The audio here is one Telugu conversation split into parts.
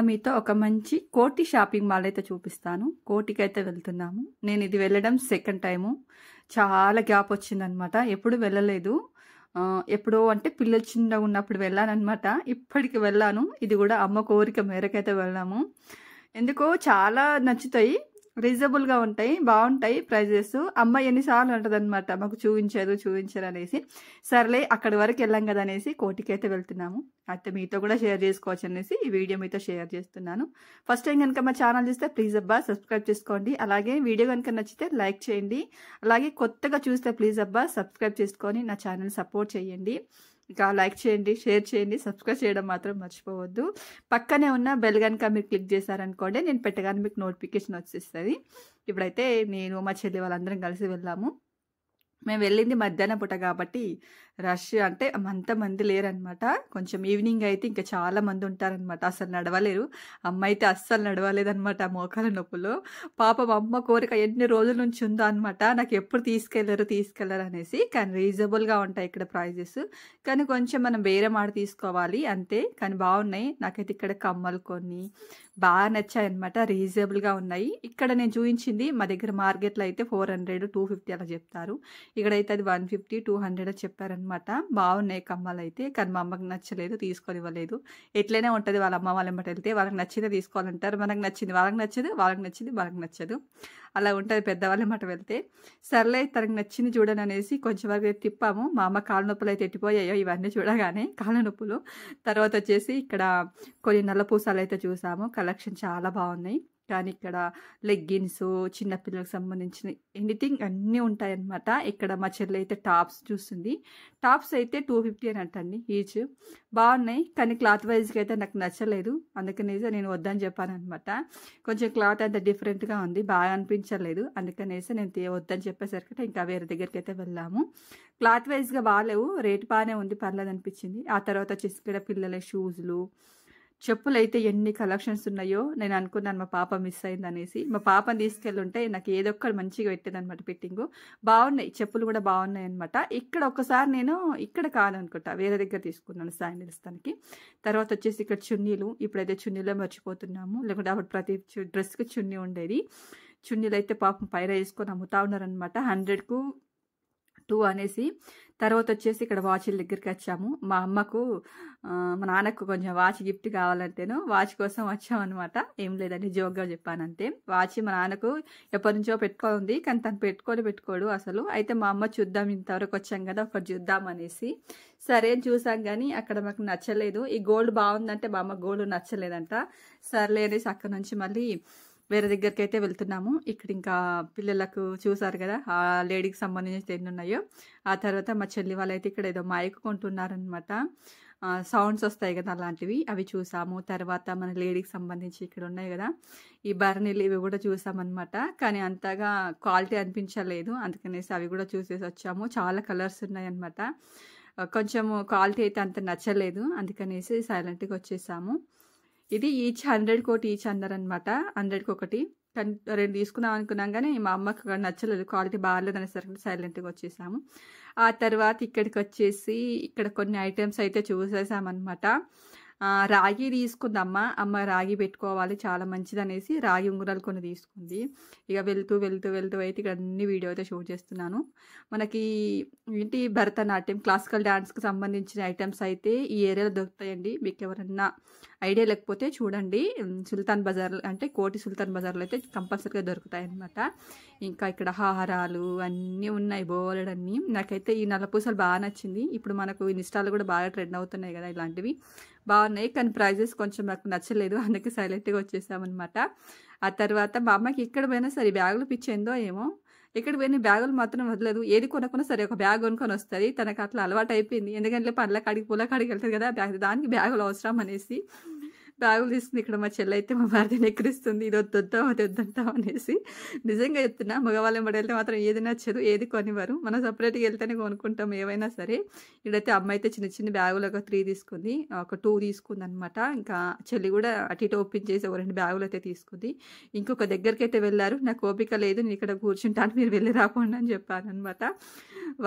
మీతో ఒక మంచి కోటి షాపింగ్ మాల్ అయితే చూపిస్తాను. కోటికైతే వెళ్తున్నాము. నేను ఇది వెళ్ళడం సెకండ్ టైము. చాలా గ్యాప్ వచ్చిందనమాట. ఎప్పుడు వెళ్ళలేదు. ఎప్పుడో అంటే పిల్లలు చిన్నగా ఉన్నప్పుడు వెళ్ళాననమాట. ఇప్పటికి వెళ్ళాను. ఇది కూడా అమ్మ కోరిక మేరకైతే వెళ్ళాము. ఎందుకో చాలా నచ్చుతాయి. రీజనబుల్గా ఉంటాయి, బాగుంటాయి ప్రైజెస్. అమ్మ ఎన్నిసార్లు అంటదనమాట, మాకు చూపించరు అనేసి. సర్లే అక్కడి వరకు వెళ్ళాం కదా అనేసి కోటికి అయితే వెళ్తున్నాము. అయితే మీతో కూడా షేర్ చేసుకోవచ్చు అనేసి ఈ వీడియో మీతో షేర్ చేస్తున్నాను. ఫస్ట్ టైం కనుక మా ఛానల్ చూస్తే ప్లీజ్ అబ్బా సబ్స్క్రైబ్ చేసుకోండి. అలాగే వీడియో కనుక నచ్చితే లైక్ చేయండి. అలాగే కొత్తగా చూస్తే ప్లీజ్ అబ్బా సబ్స్క్రైబ్ చేసుకొని నా ఛానల్ సపోర్ట్ చేయండి. ఇంకా లైక్ చేయండి, షేర్ చేయండి, సబ్స్క్రైబ్ చేయడం మాత్రం మర్చిపోవద్దు. పక్కనే ఉన్న బెల్ కనుక మీరు క్లిక్ చేశారనుకోండి, నేను పెట్టగానే మీకు నోటిఫికేషన్ వచ్చేస్తుంది. ఇప్పుడైతే నేను మా చెల్లి వాళ్ళందరం కలిసి వెళ్ళాము. మేము వెళ్ళింది మధ్యాహ్నం పూట కాబట్టి రష్ అంటే అంతమంది లేరనమాట. కొంచెం ఈవినింగ్ అయితే ఇంకా చాలా మంది ఉంటారనమాట. అసలు నడవలేరు. అమ్మ అయితే అస్సలు నడవలేదనమాట మోకాల నొప్పులు. పాపం అమ్మ కోరిక ఎన్ని రోజుల నుంచి ఉందో అనమాట, నాకు ఎప్పుడు తీసుకెళ్లరు అనేసి. కానీ రీజనబుల్గా ఉంటాయి ఇక్కడ ప్రైజెస్. కానీ కొంచెం మనం బేరం ఆడి తీసుకోవాలి అంతే. కానీ బాగున్నాయి. నాకైతే ఇక్కడ కమ్మలు కొన్ని బాగా నచ్చాయి అనమాట. రీజనబుల్గా ఉన్నాయి. ఇక్కడ నేను చూపించింది మా దగ్గర మార్కెట్లో అయితే 400, 250 అలా చెప్తారు. ఇక్కడైతే అది 150, 200 చెప్పారనమాట. బాగున్నాయి కమ్మలు అయితే. కానీ మా అమ్మకి నచ్చలేదు, తీసుకొని ఇవ్వలేదు. ఎట్లనే ఉంటుంది, వాళ్ళ అమ్మ వాళ్ళ ఎమ్మట వెళ్తే వాళ్ళకి నచ్చిందే తీసుకోవాలంటారు. మనకు నచ్చింది వాళ్ళకి నచ్చదు, వాళ్ళకి నచ్చింది మనకు నచ్చదు. అలా ఉంటుంది పెద్దవాళ్ళ మాట వెళ్తే. సర్లే తనకు నచ్చింది చూడని అనేసి కొంచెం వరకు తిప్పాము. మా అమ్మ కాళ్ళ నొప్పులు అయితే ఎట్టిపోయాయో ఇవన్నీ చూడగానే, కాళ్ళ నొప్పులు. తర్వాత వచ్చేసి ఇక్కడ కొన్ని నల్ల పూసలు అయితే చూసాము. కలెక్షన్ చాలా బాగున్నాయి. కానీ ఇక్కడ లెగ్గిన్స్, చిన్నపిల్లలకు సంబంధించిన ఎనీథింగ్ అన్నీ ఉంటాయన్నమాట. ఇక్కడ మా చెల్లి అయితే టాప్స్ చూస్తుంది. టాప్స్ అయితే 250 అని అంటండి ఈచ్. బాగున్నాయి. కానీ క్లాత్ వైజ్గా అయితే నాకు నచ్చలేదు. అందుకనేసి నేను వద్దని చెప్పాను అనమాట. కొంచెం క్లాత్ అంతా డిఫరెంట్గా ఉంది, బాగా అనిపించలేదు. అందుకనేసి నేను వద్దని చెప్పేసరికి ఇంకా వేరే దగ్గరికి అయితే వెళ్ళాము. క్లాత్ వైజ్గా బాగాలేవు, రేట్ బాగానే ఉంది, పర్లేదు అనిపించింది. ఆ తర్వాత వచ్చేసి ఇక్కడ పిల్లల షూస్లు, చెప్పులు అయితే ఎన్ని కలెక్షన్స్ ఉన్నాయో. నేను అనుకున్నాను మా పాప మిస్ అయింది అనేసి. మా పాపని తీసుకెళ్ళుంటే నాకు ఏదొక్కటి మంచిగా పెట్టేదనమాట ఫిట్టింగు. బాగున్నాయి, చెప్పులు కూడా బాగున్నాయి అనమాట. ఇక్కడ ఒకసారి నేను ఇక్కడ కాదనుకుంటా వేరే దగ్గర తీసుకున్నాను శాండిల్స్ తనకి. తర్వాత వచ్చేసి ఇక్కడ చున్నీలు. ఇప్పుడైతే చున్నీలో మర్చిపోతున్నాము, లేకుంటే అప్పుడు ప్రతి డ్రెస్కి చున్నీ ఉండేది. చున్నీలు అయితే పాపం పైన వేసుకొని అమ్ముతా ఉన్నారనమాట 100కు 2 అనేసి. తర్వాత వచ్చేసి ఇక్కడ వాచ్ల దగ్గరికి వచ్చాము. మా అమ్మకు మా నాన్నకు కొంచెం వాచ్ గిఫ్ట్ కావాలంటేను వాచ్ కోసం వచ్చామన్నమాట. ఏం లేదండి, జోక్గా చెప్పానంతే. వాచ్ మా నాన్నకు ఎప్పటి నుంచో పెట్టుకోండి, కానీ తను పెట్టుకోడు అసలు. అయితే మా అమ్మ చూద్దాం, ఇంతవరకు వచ్చాం కదా ఒకటి చూద్దాం అనేసి సరే అని చూసాం. కానీ అక్కడ మాకు నచ్చలేదు. ఈ గోల్డ్ బాగుందంటే మా అమ్మ గోల్డ్ నచ్చలేదంట. సర్లే అనేసి అక్కడ నుంచి మళ్ళీ వేరే దగ్గరికి అయితే వెళ్తున్నాము. ఇక్కడ ఇంకా పిల్లలకు చూసారు కదా ఆ లేడీకి సంబంధించి ఎన్ని ఉన్నాయో. ఆ తర్వాత మా చెల్లి వాళ్ళైతే ఇక్కడ ఏదో మైక్ కొంటున్నారనమాట. సౌండ్స్ వస్తాయి కదా అలాంటివి, అవి చూసాము. తర్వాత మన లేడీకి సంబంధించి ఇక్కడ ఉన్నాయి కదా ఈ బర్నీలు, ఇవి కూడా చూసామన్నమాట. కానీ అంతగా క్వాలిటీ అనిపించలేదు. అందుకనేసి అవి కూడా చూసేసి వచ్చాము. చాలా కలర్స్ ఉన్నాయన్నమాట. కొంచెం క్వాలిటీ అయితే అంత నచ్చలేదు. అందుకనేసి సైలెంట్గా వచ్చేసాము. ఇది ఈచ్ 100 కోటి ఈచ్ అన్నారనమాట. 100కి ఒకటి. కానీ 2 తీసుకుందాం అనుకున్నాం, కానీ మా అమ్మకు నచ్చలేదు, క్వాలిటీ బాగాలేదు అనేసరికి సైలెంట్గా వచ్చేసాము. ఆ తర్వాత ఇక్కడికి వచ్చేసి ఇక్కడ కొన్ని ఐటమ్స్ అయితే చూసేసామన్నమాట. రాగి తీసుకుందమ్మ. అమ్మ రాగి పెట్టుకోవాలి, చాలా మంచిది అనేసి రాగి ఉంగరాలు కొన్ని తీసుకుంది. ఇక వెళ్తూ అయితే ఇక్కడ అన్ని వీడియో అయితే షూట్ చేస్తున్నాను. మనకి ఏంటి భరతనాట్యం, క్లాసికల్ డాన్స్కి సంబంధించిన ఐటమ్స్ అయితే ఈ ఏరియాలో దొరుకుతాయండి. మీకు ఎవరన్నా ఐడియా లేకపోతే చూడండి. సుల్తాన్ బజార్ అంటే కోటి సుల్తాన్ బజార్లో అయితే కంపల్సరీగా దొరుకుతాయి అన్నమాట. ఇంకా ఇక్కడ హారాలు అన్నీ ఉన్నాయి, బోలెడన్నీ. నాకైతే ఈ నల్లపూసలు బాగా నచ్చింది. ఇప్పుడు మనకు ఇన్స్టాలో కూడా బాగా ట్రెండ్ అవుతున్నాయి కదా ఇలాంటివి, బాగున్నాయి. కానీ ప్రైజెస్ కొంచెం నాకు నచ్చలేదు, అందుకే సైలెంట్గా వచ్చేసామన్నమాట. ఆ తర్వాత మా అమ్మకి ఇక్కడ పోయినా సరే బ్యాగులు పిచ్చేందో ఏమో, ఇక్కడ పోయిన బ్యాగులు మాత్రం వదలదు. ఏది కొనుక్కున్నా సరే ఒక బ్యాగ్ కొనుక్కొని వస్తుంది. తనకు అట్లా అలవాటు అయిపోయింది. ఎందుకంటే పండ్ల కాడికి పూల కాడికి వెళ్తుంది కదా బ్యాగ్, దానికి బ్యాగులు అవసరం అనేసి బ్యాగులు తీసుకుంది. ఇక్కడ మా చెల్లి అయితే మా భార్యని ఎక్కిరిస్తుంది, ఇది వద్దాం అది వద్దంటాం అనేసి. నిజంగా చెప్తున్నా, మగవాళ్ళ ఎంబడి వెళ్తే మాత్రం ఏది నచ్చదు, ఏది కొనివ్వరు. మనం సపరేట్గా వెళ్తేనే కొనుక్కుంటాం ఏవైనా సరే. ఇక్కడైతే అమ్మ అయితే చిన్న బ్యాగులు ఒక 3 తీసుకుంది, ఒక 2 తీసుకుంది అనమాట. ఇంకా చెల్లి కూడా అటు ఇటు ఓపెన్ చేసి ఒక 2 బ్యాగులు అయితే తీసుకుంది. ఇంకొక దగ్గరికి అయితే వెళ్ళారు. నాకు ఓపిక లేదు, నేను ఇక్కడ కూర్చుంటాను, మీరు వెళ్ళి రాకుండా అని చెప్పాను అనమాట.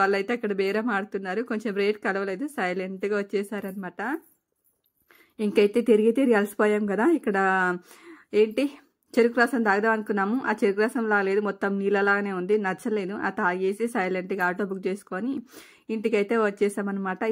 వాళ్ళైతే అక్కడ బేరం ఆడుతున్నారు. కొంచెం రేట్ కలవలేదు, సైలెంట్గా వచ్చేసారనమాట. ఇంకైతే తిరిగి అలసిపోయాం కదా. ఇక్కడ ఏంటి చెరుకు రసం తాగదాం అనుకున్నాము. ఆ చెరుకు రసం లాగలేదు, మొత్తం నీళ్ళలాగానే ఉంది, నచ్చలేదు. ఆ తాగేసి సైలెంట్గా ఆటో బుక్ చేసుకొని ఇంటికైతే వచ్చేసామన్నమాట.